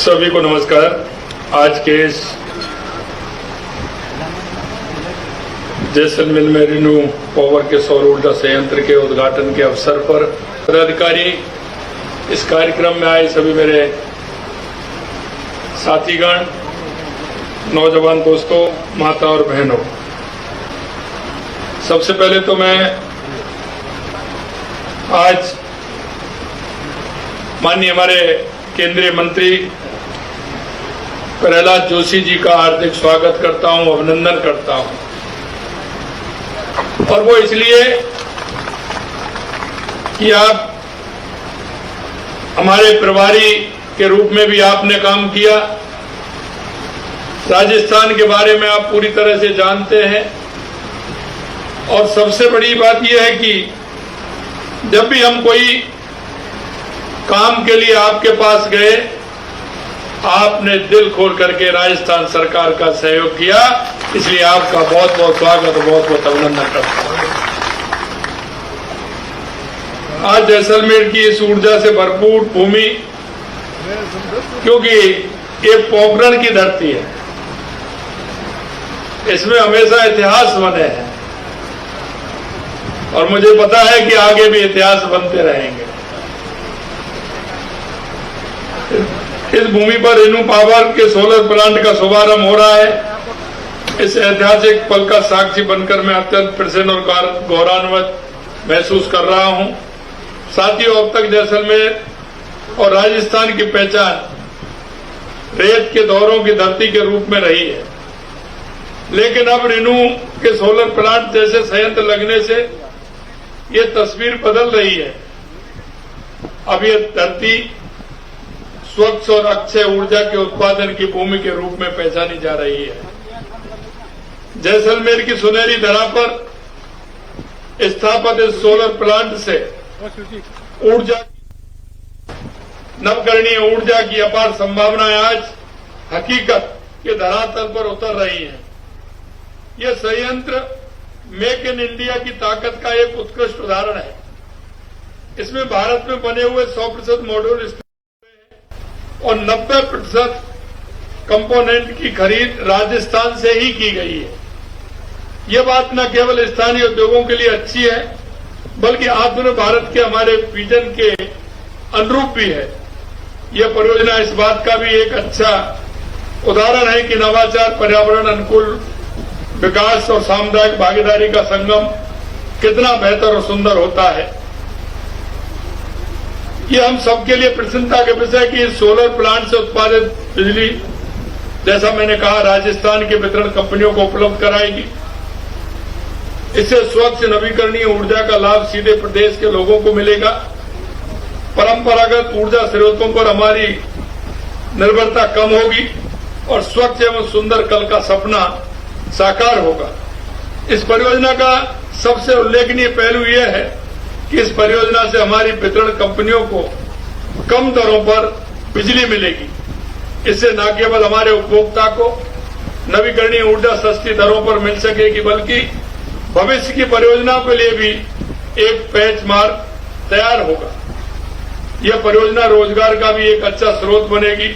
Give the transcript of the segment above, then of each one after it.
सभी को नमस्कार। आज के इस जैसलमेर में रिन्यू पावर के सौर ऊर्जा संयंत्र के उद्घाटन के अवसर पर पदाधिकारी, इस कार्यक्रम में आए सभी मेरे साथीगण, नौजवान दोस्तों, माता और बहनों, सबसे पहले तो मैं आज माननीय हमारे केंद्रीय मंत्री प्रहलाद जोशी जी का हार्दिक स्वागत करता हूं, अभिनंदन करता हूं। और वो इसलिए कि आप हमारे प्रभारी के रूप में भी आपने काम किया, राजस्थान के बारे में आप पूरी तरह से जानते हैं। और सबसे बड़ी बात यह है कि जब भी हम कोई काम के लिए आपके पास गए, आपने दिल खोल करके राजस्थान सरकार का सहयोग किया, इसलिए आपका बहुत बहुत स्वागत और बहुत बहुत अभिनंदन करता हूं। आज जैसलमेर की इस ऊर्जा से भरपूर भूमि, क्योंकि ये पोखरण की धरती है, इसमें हमेशा इतिहास बने हैं और मुझे पता है कि आगे भी इतिहास बनते रहेंगे। इस भूमि पर रिन्यू पावर के सोलर प्लांट का शुभारंभ हो रहा है। इस ऐतिहासिक पल का साक्षी बनकर मैं अत्यंत प्रसन्न और गौरवान्वित महसूस कर रहा हूं। साथियों, अब तक जैसलमेर और राजस्थान की पहचान रेत के दौरों की धरती के रूप में रही है, लेकिन अब रिन्यू के सोलर प्लांट जैसे संयंत्र लगने से ये तस्वीर बदल रही है। अब ये धरती स्वच्छ और अक्षय ऊर्जा के उत्पादन की भूमि के रूप में पहचानी जा रही है। जैसलमेर की सुनहरी धरा पर स्थापित इस सोलर प्लांट से ऊर्जा, नवकरणीय ऊर्जा की अपार संभावनाएं आज हकीकत के धरातल पर उतर रही हैं। यह संयंत्र मेक इन इंडिया की ताकत का एक उत्कृष्ट उदाहरण है। इसमें भारत में बने हुए 100% मॉड्यूल और 90% कंपोनेंट की खरीद राजस्थान से ही की गई है। ये बात न केवल स्थानीय उद्योगों के लिए अच्छी है, बल्कि आत्मनिर्भर भारत के हमारे विजन के अनुरूप भी है। यह परियोजना इस बात का भी एक अच्छा उदाहरण है कि नवाचार, पर्यावरण अनुकूल विकास और सामुदायिक भागीदारी का संगम कितना बेहतर और सुंदर होता है। ये हम सबके लिए प्रसन्नता के विषय कि इस सोलर प्लांट से उत्पादित बिजली, जैसा मैंने कहा, राजस्थान की वितरण कंपनियों को उपलब्ध कराएगी। इससे स्वच्छ नवीकरणीय ऊर्जा का लाभ सीधे प्रदेश के लोगों को मिलेगा। परंपरागत ऊर्जा स्रोतों पर हमारी निर्भरता कम होगी और स्वच्छ एवं सुंदर कल का सपना साकार होगा। इस परियोजना का सबसे उल्लेखनीय पहलू यह है कि इस परियोजना से हमारी वितरण कंपनियों को कम दरों पर बिजली मिलेगी। इससे न केवल हमारे उपभोक्ता को नवीकरणीय ऊर्जा सस्ती दरों पर मिल सकेगी, बल्कि भविष्य की परियोजनाओं के लिए भी एक पैच मार्ग तैयार होगा। यह परियोजना रोजगार का भी एक अच्छा स्रोत बनेगी।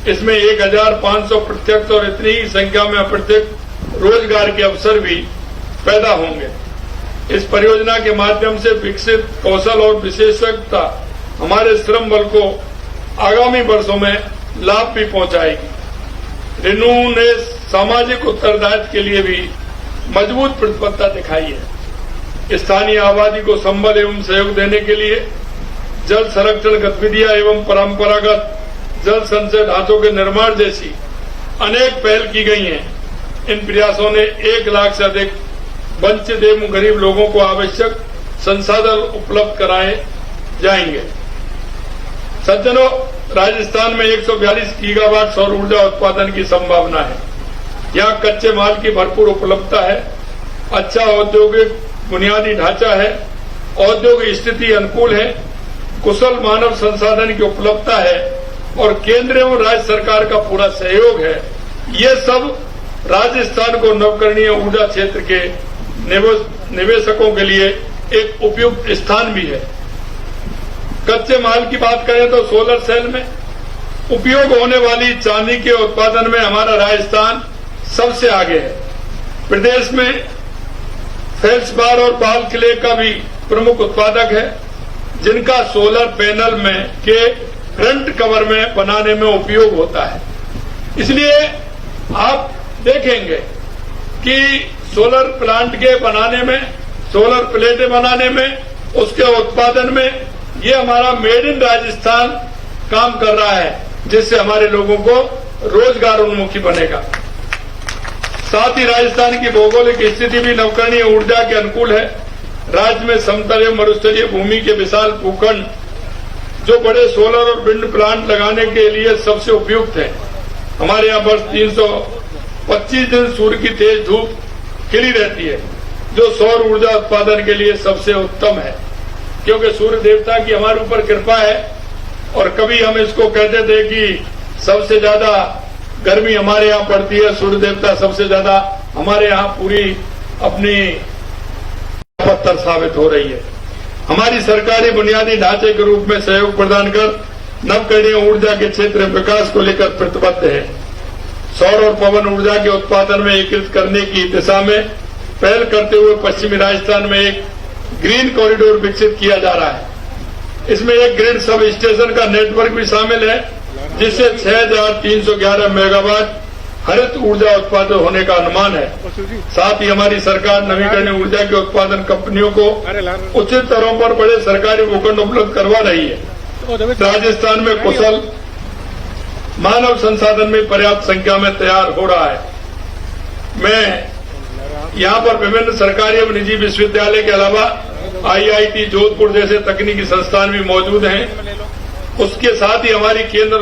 इसमें 1500 प्रत्यक्ष और इतनी ही संख्या में अप्रत्यक्ष रोजगार के अवसर भी पैदा होंगे। इस परियोजना के माध्यम से विकसित कौशल और विशेषज्ञता हमारे श्रम बल को आगामी वर्षों में लाभ भी पहुंचाएगी। रिन्यू ने सामाजिक उत्तरदायित्व के लिए भी मजबूत प्रतिबद्धता दिखाई है। स्थानीय आबादी को संबल एवं सहयोग देने के लिए जल संरक्षण गतिविधियां एवं परंपरागत जल संचय ढांचों के निर्माण जैसी अनेक पहल की गई हैं। इन प्रयासों ने 1 लाख से अधिक वंचित एवं गरीब लोगों को आवश्यक संसाधन उपलब्ध कराए जाएंगे। सज्जनों, राजस्थान में 142 गीगावाट सौर ऊर्जा उत्पादन की संभावना है। यहां कच्चे माल की भरपूर उपलब्धता है, अच्छा औद्योगिक बुनियादी ढांचा है, औद्योगिक स्थिति अनुकूल है, कुशल मानव संसाधन की उपलब्धता है और केंद्र एवं राज्य सरकार का पूरा सहयोग है। ये सब राजस्थान को नवकरणीय ऊर्जा क्षेत्र के निवेशकों के लिए एक उपयुक्त स्थान भी है। कच्चे माल की बात करें तो सोलर सेल में उपयोग होने वाली चांदी के उत्पादन में हमारा राजस्थान सबसे आगे है। प्रदेश में फेल्सपार और पाल क्ले का भी प्रमुख उत्पादक है, जिनका सोलर पैनल में के फ्रंट कवर में बनाने में उपयोग होता है। इसलिए आप देखेंगे कि सोलर प्लांट के बनाने में, सोलर प्लेटें बनाने में, उसके उत्पादन में ये हमारा मेड इन राजस्थान काम कर रहा है, जिससे हमारे लोगों को रोजगार उन्मुखी बनेगा। साथ ही राजस्थान की भौगोलिक स्थिति भी नवकरणीय ऊर्जा के अनुकूल है। राज्य में समतल एवं मरुस्थलीय भूमि के विशाल भूखंड जो बड़े सोलर और विंड प्लांट लगाने के लिए सबसे उपयुक्त है। हमारे यहाँ वर्ष 325 दिन सूर्य की तेज धूप खिली रहती है, जो सौर ऊर्जा उत्पादन के लिए सबसे उत्तम है, क्योंकि सूर्य देवता की हमारे ऊपर कृपा है। और कभी हम इसको कहते थे कि सबसे ज्यादा गर्मी हमारे यहाँ पड़ती है, सूर्य देवता सबसे ज्यादा हमारे यहाँ पूरी अपनी पत्थर साबित हो रही है। हमारी सरकारी बुनियादी ढांचे के रूप में सहयोग प्रदान कर नवकरणीय ऊर्जा के क्षेत्र में विकास को लेकर प्रतिबद्ध है। सौर और पवन ऊर्जा के उत्पादन में एकीकृत करने की दिशा में पहल करते हुए पश्चिमी राजस्थान में एक ग्रीन कॉरिडोर विकसित किया जा रहा है। इसमें एक ग्रिड सब स्टेशन का नेटवर्क भी शामिल है, जिससे 6,311 मेगावाट हरित ऊर्जा उत्पादन होने का अनुमान है। साथ ही हमारी सरकार नवीकरणीय ऊर्जा के उत्पादन कंपनियों को उचित दरों पर बड़े सरकारी भूखंड उपलब्ध करवा रही है। राजस्थान में कुशल मानव संसाधन में पर्याप्त संख्या में तैयार हो रहा है। मैं यहाँ पर विभिन्न सरकारी एवं निजी विश्वविद्यालय के अलावा IIT जोधपुर जैसे तकनीकी संस्थान भी मौजूद हैं। उसके साथ ही हमारी केंद्र